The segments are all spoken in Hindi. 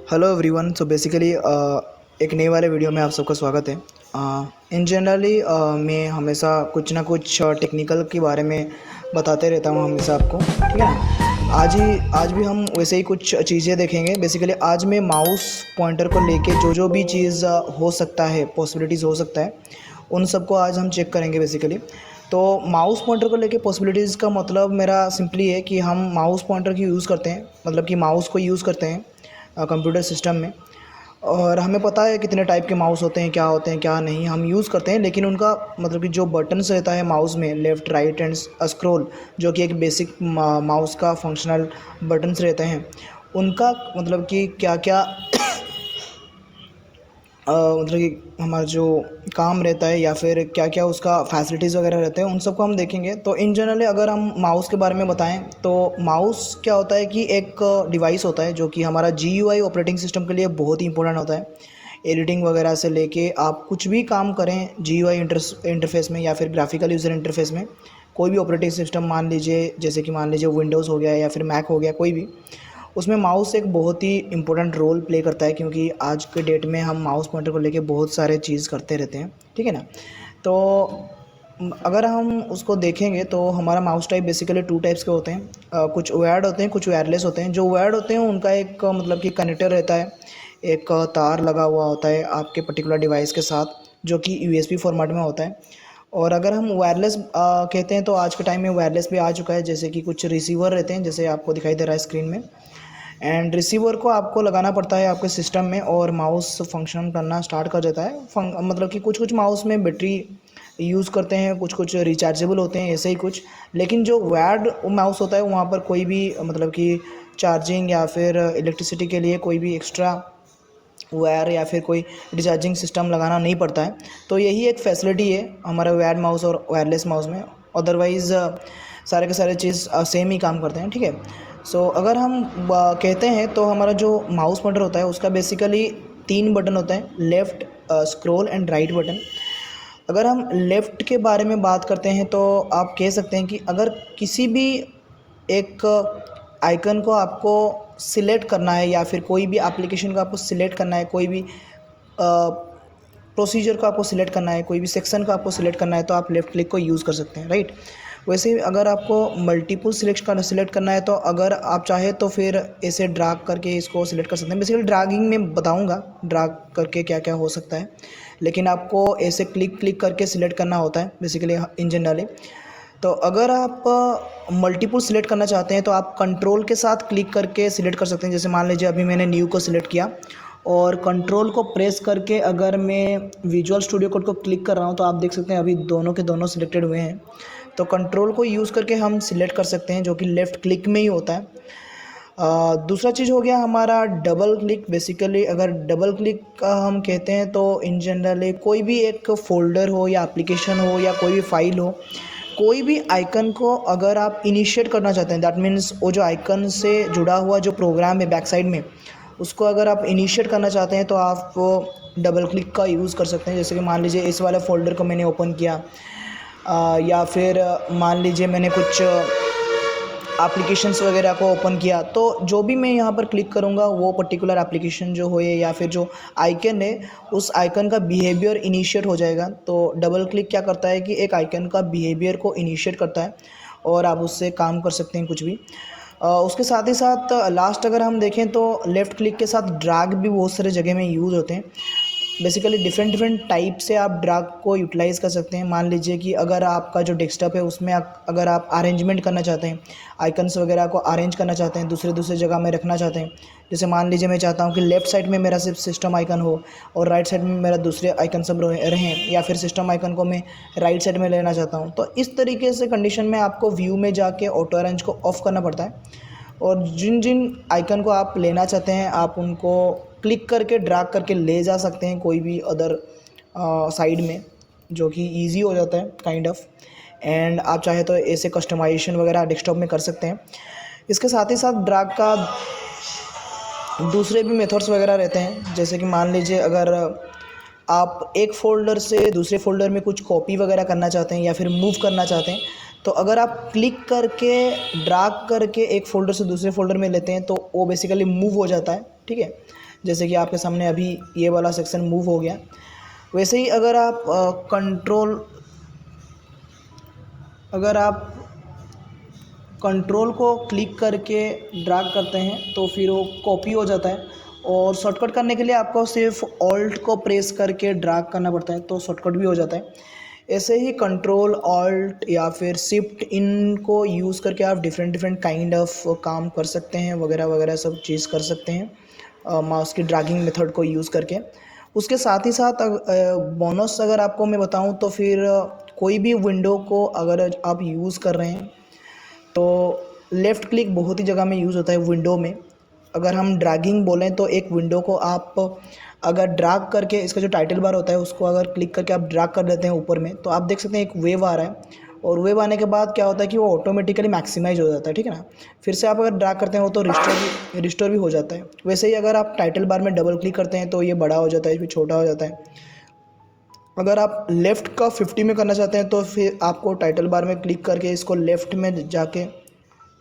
Hello everyone. सो बेसिकली एक नए वाले वीडियो में आप सबका स्वागत है। इन जनरली मैं हमेशा कुछ ना कुछ टेक्निकल के बारे में बताते रहता हूँ हमेशा आपको, ठीक है ना। आज भी हम वैसे ही कुछ चीज़ें देखेंगे। बेसिकली आज मैं माउस पॉइंटर को लेके जो जो भी चीज़ हो सकता है, पॉसिबिलिटीज़ हो सकता है, उन सबको आज हम चेक करेंगे बेसिकली। तो माउस पॉइंटर को लेके पॉसिबिलिटीज़ का मतलब मेरा सिंपली है कि हम माउस पॉइंटर की यूज़ करते हैं, मतलब कि माउस को यूज़ करते हैं कंप्यूटर सिस्टम में। और हमें पता है कितने टाइप के माउस होते हैं, क्या नहीं हम यूज़ करते हैं, लेकिन उनका मतलब कि जो बटन्स रहता है माउस में, लेफ़्ट राइट एंड स्क्रॉल, जो कि एक बेसिक माउस का फंक्शनल बटन्स रहते हैं, उनका मतलब कि क्या क्या मतलब कि हमारा जो काम रहता है या फिर क्या क्या उसका फैसिलिटीज़ वगैरह रहते हैं, उन सबको हम देखेंगे। तो इन जनरली अगर हम माउस के बारे में बताएं तो माउस क्या होता है कि एक डिवाइस होता है जो कि हमारा GUI ऑपरेटिंग सिस्टम के लिए बहुत ही इंपॉर्टेंट होता है। एडिटिंग वगैरह से लेके आप कुछ भी काम करें GUI इंटरफेस में या फिर ग्राफिकल यूज़र इंटरफेस में, कोई भी ऑपरेटिंग सिस्टम मान लीजिए, जैसे कि मान लीजिए विंडोज़ हो गया या फिर मैक हो गया, कोई भी, उसमें माउस एक बहुत ही इम्पोर्टेंट रोल प्ले करता है, क्योंकि आज के डेट में हम माउस पॉइंटर को लेके बहुत सारे चीज़ करते रहते हैं, ठीक है ना। तो अगर हम उसको देखेंगे तो हमारा mouse type basically two types के होते हैं। कुछ वायर्ड होते हैं, कुछ वायरलेस होते हैं। जो वायर्ड होते हैं उनका एक मतलब कि कनेक्टर रहता है, एक तार लगा हुआ होता है आपके पर्टिकुलर डिवाइस के साथ, जो कि USB फॉर्मेट में होता है। और अगर हम वायरलेस कहते हैं तो आज के टाइम में वायरलेस भी आ चुका है, जैसे कि कुछ रिसीवर रहते हैं, जैसे आपको दिखाई दे रहा है स्क्रीन में। एंड रिसीवर को आपको लगाना पड़ता है आपके सिस्टम में और माउस फंक्शन करना स्टार्ट कर देता है। मतलब कि कुछ कुछ माउस में बैटरी यूज़ करते हैं, कुछ कुछ रिचार्जेबल होते हैं, ऐसे ही कुछ। लेकिन जो वायर्ड माउस होता है वहाँ पर कोई भी मतलब कि चार्जिंग या फिर इलेक्ट्रिसिटी के लिए कोई भी एक्स्ट्रा वायर या फिर कोई रिचार्जिंग सिस्टम लगाना नहीं पड़ता है। तो यही एक फैसिलिटी है हमारे वायर्ड माउस और वायरलेस माउस में। अदरवाइज़ सारे के सारे चीज़ सेम ही काम करते हैं, ठीक है। सो अगर हम कहते हैं तो हमारा जो माउस पॉइंटर होता है उसका बेसिकली 3 बटन होता है, left, scroll and right button. अगर हम लेफ़्ट के बारे में बात करते हैं तो आप कह सकते हैं कि अगर किसी भी एक आइकन को आपको सिलेक्ट करना है या फिर कोई भी एप्लीकेशन को आपको सिलेक्ट करना है, कोई भी प्रोसीजर को आपको सिलेक्ट करना है, कोई भी सेक्शन को आपको सिलेक्ट करना है, तो आप लेफ़्ट क्लिक को यूज़ कर सकते हैं, राइट। वैसे ही अगर आपको मल्टीपल सिलेक्ट करना है तो अगर आप चाहे तो फिर ऐसे ड्रैग करके इसको सिलेक्ट कर सकते हैं। बेसिकली ड्रैगिंग में बताऊंगा ड्रैग करके क्या क्या हो सकता है, लेकिन आपको ऐसे क्लिक करके सिलेक्ट करना होता है बेसिकली इन जनरली। तो अगर आप मल्टीपल सिलेक्ट करना चाहते हैं तो आप कंट्रोल के साथ क्लिक करके सिलेक्ट कर सकते हैं। जैसे मान लीजिए अभी मैंने न्यू को सिलेक्ट किया और कंट्रोल को प्रेस करके अगर मैं विजुअल स्टूडियो कोड को क्लिक कर रहा हूं तो आप देख सकते हैं अभी दोनों के दोनों सिलेक्टेड हुए हैं। तो कंट्रोल को यूज़ करके हम सिलेक्ट कर सकते हैं, जो कि लेफ़्ट क्लिक में ही होता है। दूसरा चीज़ हो गया हमारा डबल क्लिक। बेसिकली अगर डबल क्लिक का हम कहते हैं तो इन जनरली कोई भी एक फ़ोल्डर हो या एप्लीकेशन हो या कोई भी फाइल हो, कोई भी आइकन को अगर आप इनिशिएट करना चाहते हैं, दैट मीन्स वो जो आइकन से जुड़ा हुआ जो प्रोग्राम है बैक साइड में, उसको अगर आप इनिशिएट करना चाहते हैं तो आप डबल क्लिक का यूज़ कर सकते हैं। जैसे कि मान लीजिए इस वाले फ़ोल्डर को मैंने ओपन किया, या फिर मान लीजिए मैंने कुछ एप्लीकेशंस वगैरह को ओपन किया, तो जो भी मैं यहाँ पर क्लिक करूँगा वो पर्टिकुलर एप्लीकेशन जो हो या फिर जो आइकन है, उस आइकन का बिहेवियर इनिशिएट हो जाएगा। तो डबल क्लिक क्या करता है कि एक आइकन का बिहेवियर को इनिशिएट करता है और आप उससे काम कर सकते हैं कुछ भी। उसके साथ ही साथ लास्ट अगर हम देखें तो लेफ़्ट क्लिक के साथ ड्रैग भी बहुत सारे जगह में यूज़ होते हैं। बेसिकली डिफरेंट टाइप से आप ड्रैग को यूटिलाइज़ कर सकते हैं। मान लीजिए कि अगर आपका जो डेस्कटॉप है उसमें अगर आप अरेंजमेंट करना चाहते हैं, आइकन्स वगैरह को अरेंज करना चाहते हैं, दूसरे जगह में रखना चाहते हैं। जैसे मान लीजिए मैं चाहता हूँ कि लेफ़्ट साइड में मेरा सिर्फ सिस्टम आइकन हो और राइट साइड में मेरा दूसरे आइकन सब रहें, या फिर सिस्टम आइकन को मैं राइट साइड में लेना चाहता हूँ, तो इस तरीके से कंडीशन में आपको व्यू में जाके ऑटो अरेंज को ऑफ़ करना पड़ता है। और जिन जिन आइकन को आप लेना चाहते हैं आप उनको क्लिक करके ड्रैग करके ले जा सकते हैं कोई भी अदर साइड में, जो कि इजी हो जाता है काइंड ऑफ। एंड आप चाहे तो ऐसे कस्टमाइजेशन वगैरह डेस्कटॉप में कर सकते हैं। इसके साथ ही साथ ड्रैग का दूसरे भी मेथड्स वगैरह रहते हैं। जैसे कि मान लीजिए अगर आप एक फ़ोल्डर से दूसरे फ़ोल्डर में कुछ कॉपी वगैरह करना चाहते हैं या फिर मूव करना चाहते हैं, तो अगर आप क्लिक करके ड्रैग करके एक फ़ोल्डर से दूसरे फ़ोल्डर में लेते हैं तो वो बेसिकली मूव हो जाता है, ठीक है। जैसे कि आपके सामने अभी ये वाला सेक्शन मूव हो गया। वैसे ही अगर आप कंट्रोल को क्लिक करके ड्रैग करते हैं तो फिर वो कॉपी हो जाता है, और शॉर्टकट करने के लिए आपको सिर्फ ऑल्ट को प्रेस करके ड्रैग करना पड़ता है, तो शॉर्टकट भी हो जाता है। ऐसे ही कंट्रोल ऑल्ट या फिर शिफ्ट इनको यूज़ करके आप डिफरेंट डिफरेंट काइंड ऑफ काम कर सकते हैं, वगैरह वगैरह सब चीज़ कर सकते हैं माउस की ड्रैगिंग मेथड को यूज़ करके। उसके साथ ही साथ बोनस अगर आपको मैं बताऊं तो फिर कोई भी विंडो को अगर आप यूज़ कर रहे हैं तो लेफ़्ट क्लिक बहुत ही जगह में यूज़ होता है विंडो में। अगर हम ड्रैगिंग बोलें तो एक विंडो को आप अगर ड्रैग करके इसका जो टाइटल बार होता है उसको अगर क्लिक करके आप ड्रैग कर देते हैं ऊपर में, तो आप देख सकते हैं एक वेव आ रहा है, और वेव आने के बाद क्या होता है कि वो ऑटोमेटिकली मैक्सिमाइज हो जाता है, ठीक है ना। फिर से आप अगर ड्रैग करते हैं वो तो रिस्टोर भी हो जाता है। वैसे ही अगर आप टाइटल बार में डबल क्लिक करते हैं तो ये बड़ा हो जाता है, फिर छोटा हो जाता है। अगर आप लेफ़्ट का 50 में करना चाहते हैं तो फिर आपको टाइटल बार में क्लिक करके इसको लेफ़्ट में जाके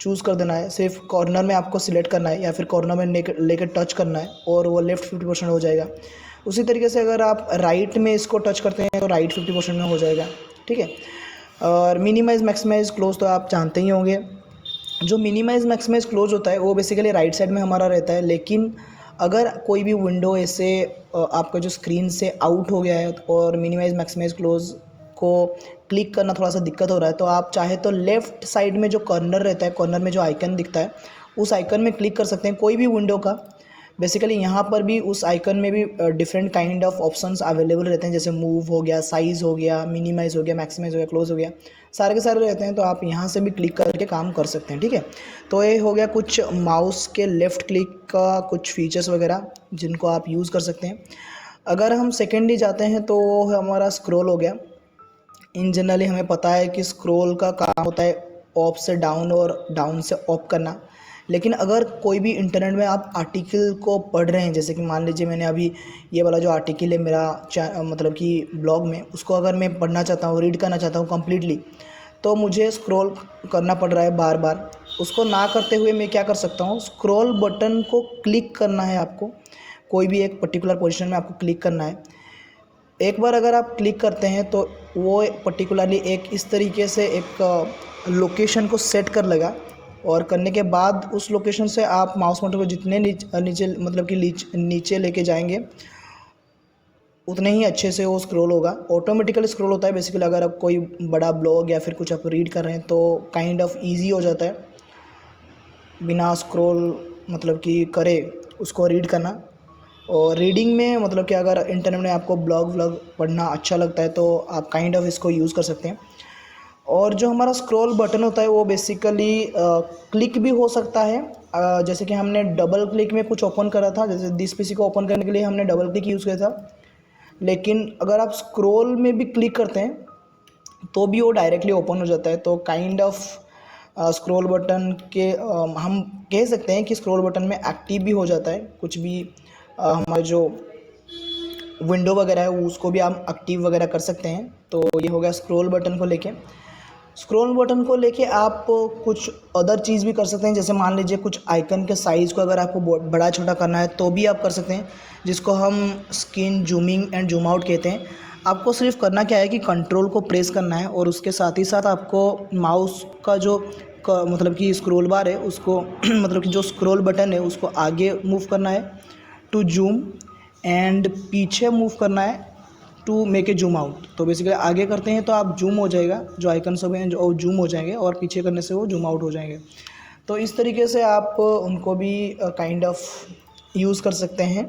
चूज़ कर देना है, सिर्फ कॉर्नर में आपको सिलेक्ट करना है या फिर कॉर्नर में लेकर टच करना है और वो लेफ़्ट 50% हो जाएगा। उसी तरीके से अगर आप राइट में इसको टच करते हैं तो राइट 50% में हो जाएगा, ठीक है। और मिनिमाइज़ मैक्सिमाइज़ क्लोज तो आप जानते ही होंगे। जो मिनिमाइज़ मैक्सिमाइज़ क्लोज होता है वो बेसिकली राइट साइड में हमारा रहता है, लेकिन अगर कोई भी विंडो ऐसे आपका जो स्क्रीन से आउट हो गया है और मिनिमाइज़ मैक्सिमाइज़ क्लोज को क्लिक करना थोड़ा सा दिक्कत हो रहा है, तो आप चाहे तो लेफ़्ट साइड में जो कॉर्नर रहता है, कॉर्नर में जो आइकन दिखता है उस आइकन में क्लिक कर सकते हैं कोई भी विंडो का। बेसिकली यहाँ पर भी उस आइकन में भी different kind of options available रहते हैं, जैसे मूव हो गया, साइज़ हो गया, मिनिमाइज़ हो गया, मैक्सिमाइज़ हो गया, क्लोज हो गया, सारे के सारे रहते हैं। तो आप यहाँ से भी क्लिक करके काम कर सकते हैं, ठीक है। तो ये हो गया कुछ माउस के लेफ़्ट क्लिक का कुछ फीचर्स वगैरह जिनको आप यूज़ कर सकते हैं। अगर हम सेकेंडली जाते हैं तो हमारा स्क्रॉल हो गया। इन जनरली हमें पता है कि स्क्रॉल का काम होता है ऑफ से डाउन और डाउन से अप करना। लेकिन अगर कोई भी इंटरनेट में आप आर्टिकल को पढ़ रहे हैं, जैसे कि मान लीजिए मैंने अभी ये वाला जो आर्टिकल है मेरा मतलब कि ब्लॉग में, उसको अगर मैं पढ़ना चाहता हूँ, रीड करना चाहता हूँ कम्प्लीटली, तो मुझे स्क्रॉल करना पड़ रहा है बार बार। उसको ना करते हुए मैं क्या कर सकता हूँ, स्क्रॉल बटन को क्लिक करना है आपको, कोई भी एक पर्टिकुलर पोजीशन में आपको क्लिक करना है। एक बार अगर आप क्लिक करते हैं तो वो पर्टिकुलरली एक इस तरीके से एक लोकेशन को सेट कर लेगा, और करने के बाद उस लोकेशन से आप माउस पॉइंटर को जितने नीचे मतलब कि नीचे लेके जाएंगे उतने ही अच्छे से वो स्क्रॉल होगा। ऑटोमेटिकली स्क्रॉल होता है बेसिकली। अगर आप कोई बड़ा ब्लॉग या फिर कुछ आप रीड कर रहे हैं तो काइंड ऑफ ईजी हो जाता है बिना स्क्रॉल मतलब कि करे उसको रीड करना। और रीडिंग में मतलब कि अगर इंटरनेट में आपको ब्लॉग व्लॉग पढ़ना अच्छा लगता है तो आप काइंड ऑफ इसको यूज़ कर सकते हैं। और जो हमारा स्क्रॉल बटन होता है वो बेसिकली क्लिक भी हो सकता है। जैसे कि हमने डबल क्लिक में कुछ ओपन करा था, जैसे दिस पीसी को ओपन करने के लिए हमने डबल क्लिक यूज़ किया था। लेकिन अगर आप स्क्रॉल में भी क्लिक करते हैं तो भी वो डायरेक्टली ओपन हो जाता है। तो काइंड ऑफ स्क्रॉल बटन के हम कह सकते हैं कि स्क्रॉल बटन में एक्टिव भी हो जाता है कुछ भी हमारे जो विंडो वगैरह है उसको भी आप एक्टिव वगैरह कर सकते हैं। तो ये हो गया स्क्रॉल बटन को लेके। स्क्रॉल बटन को लेके आप कुछ अदर चीज़ भी कर सकते हैं, जैसे मान लीजिए कुछ आइकन के साइज़ को अगर आपको बड़ा छोटा करना है तो भी आप कर सकते हैं, जिसको हम screen zooming and zoom out कहते हैं। आपको सिर्फ करना क्या है कि कंट्रोल को प्रेस करना है और उसके साथ ही साथ आपको माउस का जो मतलब कि स्क्रॉल बार है उसको मतलब कि जो स्क्रॉल बटन है उसको आगे मूव करना है टू जूम, एंड पीछे मूव करना है to make a zoom out. तो बेसिकली आगे करते हैं तो आप जूम हो जाएगा, जो आइकन सब हैं जो जूम हो जाएंगे, और पीछे करने से वो जूम आउट हो जाएंगे। तो इस तरीके से आप उनको भी काइंड ऑफ यूज़ कर सकते हैं,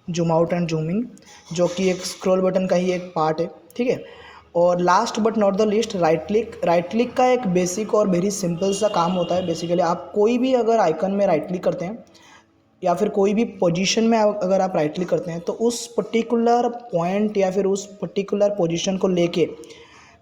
जूम आउट एंड जूमिंग, जो कि एक स्क्रॉल बटन का ही एक पार्ट है, ठीक है। और last but not the least, right click. Right click का एक बेसिक और वेरी सिंपल सा काम होता है। बेसिकली आप कोई भी अगर आइकन में राइट क्लिक करते हैं या फिर कोई भी पोजीशन में अगर आप राइट क्लिक करते हैं तो उस पर्टिकुलर पॉइंट या फिर उस पर्टिकुलर पोजीशन को लेके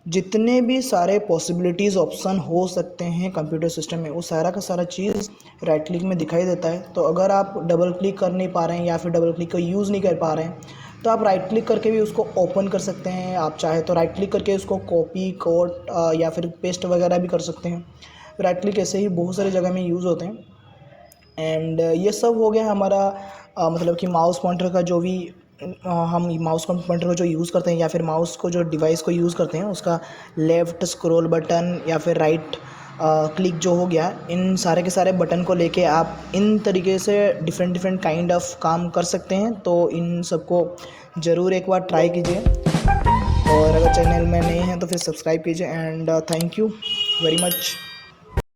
जितने भी सारे पॉसिबिलिटीज़ ऑप्शन हो सकते हैं कंप्यूटर सिस्टम में, वो सारा का सारा चीज़ राइट क्लिक में दिखाई देता है। तो अगर आप डबल क्लिक कर नहीं पा रहे हैं या फिर डबल क्लिक का यूज़ नहीं कर पा रहे हैं तो आप राइट क्लिक करके भी उसको ओपन कर सकते हैं। आप चाहे तो राइट क्लिक करके उसको कॉपी कोट या फिर पेस्ट वगैरह भी कर सकते हैं। राइट क्लिक ऐसे ही बहुत सारी जगह में यूज़ होते हैं। एंड ये सब हो गया हमारा मतलब कि माउस पॉइंटर का जो भी हम माउस पॉइंटर को जो यूज़ करते हैं या फिर माउस को जो डिवाइस को यूज़ करते हैं उसका लेफ़्ट स्क्रॉल बटन या फिर राइट क्लिक जो हो गया, इन सारे के सारे बटन को लेके आप इन तरीके से डिफरेंट डिफरेंट काइंड ऑफ काम कर सकते हैं। तो इन सबको ज़रूर एक बार ट्राई कीजिए, और अगर चैनल में नए हैं तो फिर सब्सक्राइब कीजिए। And thank you very much.